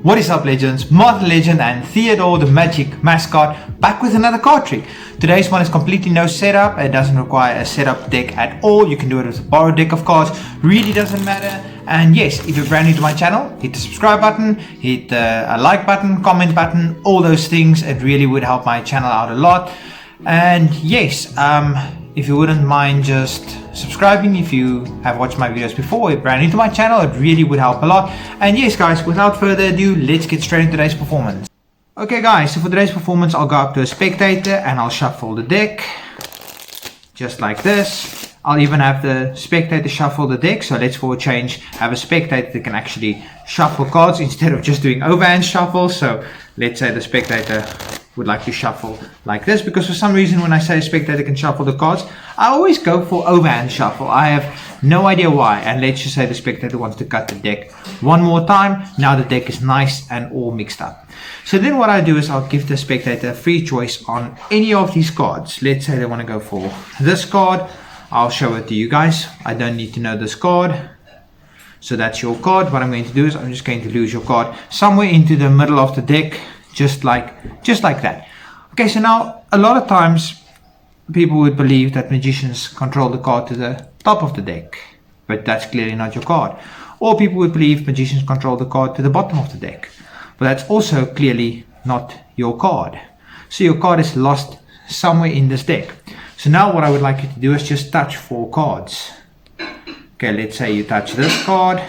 What is up, legends? Martin Legend and Theodore the Magic Mascot back with another card trick. Today's one is completely no setup. It doesn't require a setup deck at all. You can do it with a borrowed deck of cards. Really doesn't matter. And yes, if you're brand new to my channel, hit the subscribe button, hit a like button, comment button, all those things. It really would help my channel out a lot. And yes, if you wouldn't mind just subscribing if you have watched my videos before, if you're brand new to my channel, it really would help a lot. And yes guys, without further ado, let's get straight into today's performance. Okay guys, so for today's performance, I'll go up to a spectator and I'll shuffle the deck just like this. I'll even have the spectator shuffle the deck, so let's for a change have a spectator that can actually shuffle cards instead of just doing overhand shuffle. So let's say the spectator would like to shuffle like this, because for some reason when I say a spectator can shuffle the cards, I always go for overhand shuffle. I have no idea why. And let's just say the spectator wants to cut the deck one more time. Now the deck is nice and all mixed up. So then what I do is I'll give the spectator a free choice on any of these cards. Let's say they want to go for this card. I'll show it to you guys. I don't need to know this card. So that's your card. What I'm going to do is I'm just going to lose your card somewhere into the middle of the deck, just like that. Okay, so now a lot of times people would believe that magicians control the card to the top of the deck, but that's clearly not your card. Or people would believe magicians control the card to the bottom of the deck, but that's also clearly not your card. So your card is lost somewhere in this deck. So now what I would like you to do is just touch 4 cards. Okay, let's say you touch this card,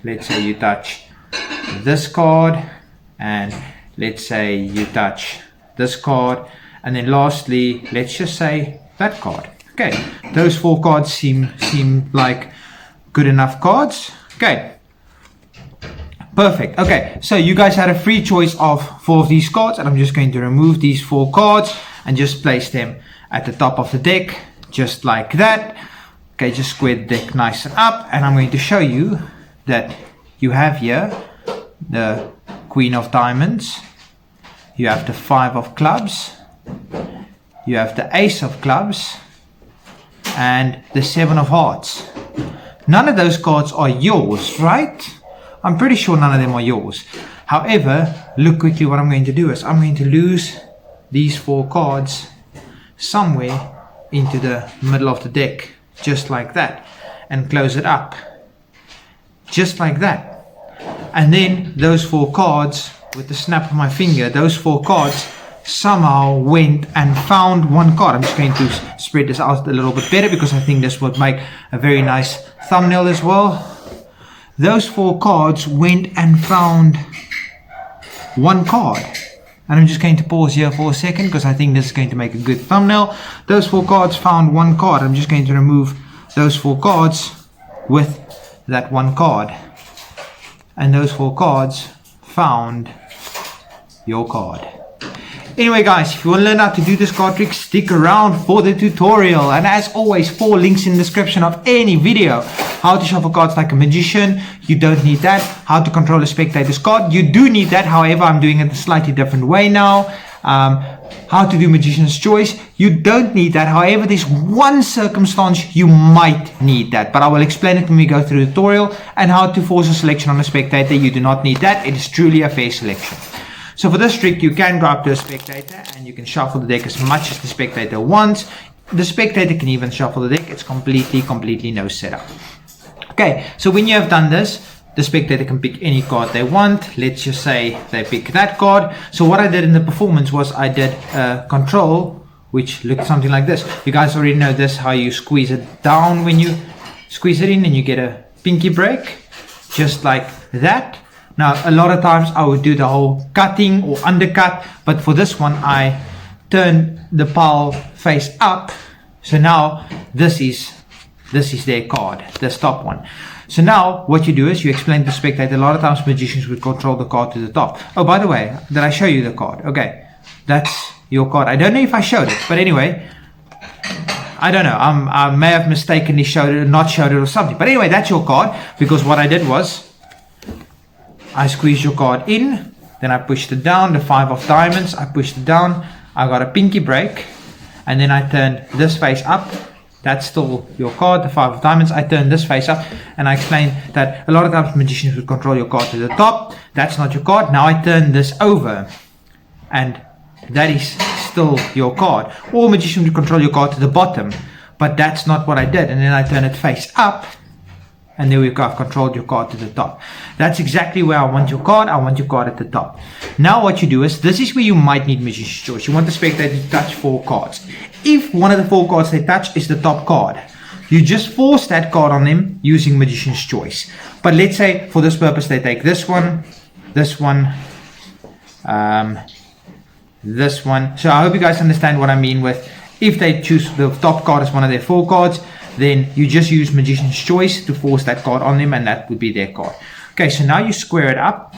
let's say you touch this card, and let's say you touch this card, and then lastly, let's just say that card. Okay, those 4 cards seem like good enough cards. Okay, perfect. Okay, so you guys had a free choice of 4 of these cards, and I'm just going to remove these 4 cards and just place them at the top of the deck, just like that. Okay, just square the deck nice and up, and I'm going to show you that you have here the Queen of Diamonds, you have the 5 of Clubs, you have the Ace of Clubs, and the 7 of Hearts. None of those cards are yours, right? I'm pretty sure none of them are yours. However, look quickly, what I'm going to do is I'm going to lose these 4 cards somewhere into the middle of the deck, just like that, and close it up, just like that. And then those 4 cards, with the snap of my finger, those 4 cards somehow went and found one card. I'm just going to spread this out a little bit better because I think this would make a very nice thumbnail as well. Those 4 cards went and found one card. And I'm just going to pause here for a second because I think this is going to make a good thumbnail. Those 4 cards found one card. I'm just going to remove those 4 cards with that one card. And those 4 cards found your card. Anyway guys, if you want to learn how to do this card trick, stick around for the tutorial. And as always, 4 links in the description of any video. How to shuffle cards like a magician, you don't need that. How to control a spectator's card, you do need that. However, I'm doing it a slightly different way now. How to do magician's choice, you don't need that. However, there's one circumstance you might need that, but I will explain it when we go through the tutorial. And how to force a selection on a spectator, you do not need that. It is truly a fair selection. So for this trick, you can go up to a spectator and you can shuffle the deck as much as the spectator wants. The spectator can even shuffle the deck. It's completely no setup. Okay, so when you have done this, the spectator can pick any card they want. Let's just say they pick that card. So what I did in the performance was I did control, which looked something like this. You guys already know this, how you squeeze it down when you squeeze it in and you get a pinky break, just like that. Now, a lot of times I would do the whole cutting or undercut, but for this one, I turned the pile face up. So now this is their card, this top one. So now what you do is you explain to the spectator. A lot of times magicians would control the card to the top. Oh, by the way, did I show you the card? Okay, that's your card. I don't know if I showed it, but anyway, I don't know. I may have mistakenly showed it or not showed it or something. But anyway, that's your card, because what I did was I squeezed your card in, then I pushed it down, the 5 of Diamonds, I pushed it down, I got a pinky break, and then I turned this face up. That's still your card, the 5 of Diamonds. I turned this face up, and I explained that a lot of times magicians would control your card to the top. That's not your card. Now I turn this over, and that is still your card. Or Magician would control your card to the bottom, but that's not what I did. And then I turn it face up, and there we go, I've controlled your card to the top. That's exactly where I want your card. I want your card at the top. Now what you do is, this is where you might need Magician's Choice. You want the spectator to touch 4 cards. If one of the 4 cards they touch is the top card, you just force that card on them using Magician's Choice. But let's say for this purpose they take this one, this one, this one. So I hope you guys understand what I mean with, if they choose the top card as one of their 4 cards, then you just use Magician's Choice to force that card on them, and that would be their card. Okay, so now you square it up.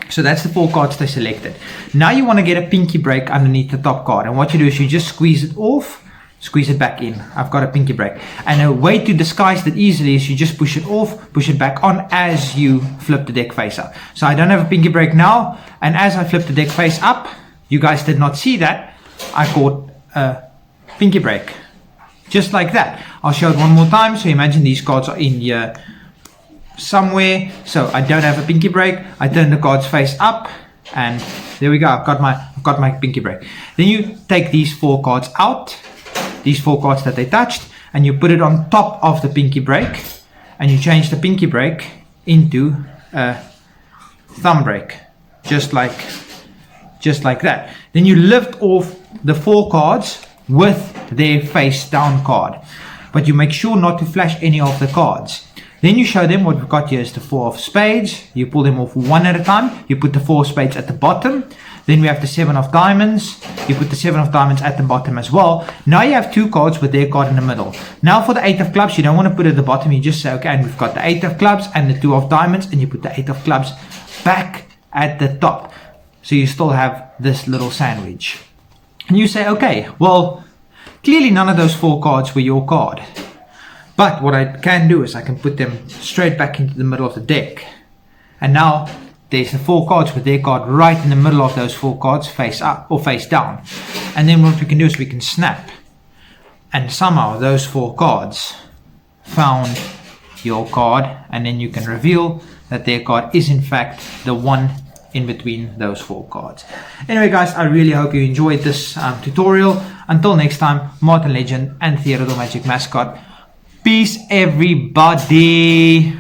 So that's the 4 cards they selected. Now you want to get a pinky break underneath the top card, and what you do is you just squeeze it off, squeeze it back in. I've got a pinky break. And a way to disguise that easily is you just push it off, push it back on as you flip the deck face up. So I don't have a pinky break now, and as I flip the deck face up, you guys did not see that, I caught a pinky break. Just like that. I'll show it one more time. So imagine these cards are in here somewhere. So I don't have a pinky break. I turn the cards face up, and there we go. I've got my pinky break. Then you take these 4 cards out, these 4 cards that they touched, and you put it on top of the pinky break, and you change the pinky break into a thumb break, just like that. Then you lift off the 4 cards with their face down card, but you make sure not to flash any of the cards. Then you show them what we've got here is the 4 of spades. You pull them off one at a time. You put the 4 of spades at the bottom. Then we have the 7 of diamonds. You put the 7 of diamonds at the bottom as well. Now you have 2 cards with their card in the middle. Now for the 8 of clubs, you don't want to put it at the bottom. You just say, okay, and we've got the 8 of clubs and the 2 of diamonds, and you put the 8 of clubs back at the top. So you still have this little sandwich. And you say, okay, well, clearly none of those 4 cards were your card. But what I can do is I can put them straight back into the middle of the deck. And now there's the 4 cards with their card right in the middle of those 4 cards, face up or face down. And then what we can do is we can snap. And somehow those 4 cards found your card. And then you can reveal that their card is in fact the one in between those 4 cards. Anyway guys, I really hope you enjoyed this tutorial. Until next time, Martin Legend and Theodore Magic Mascot. Peace everybody.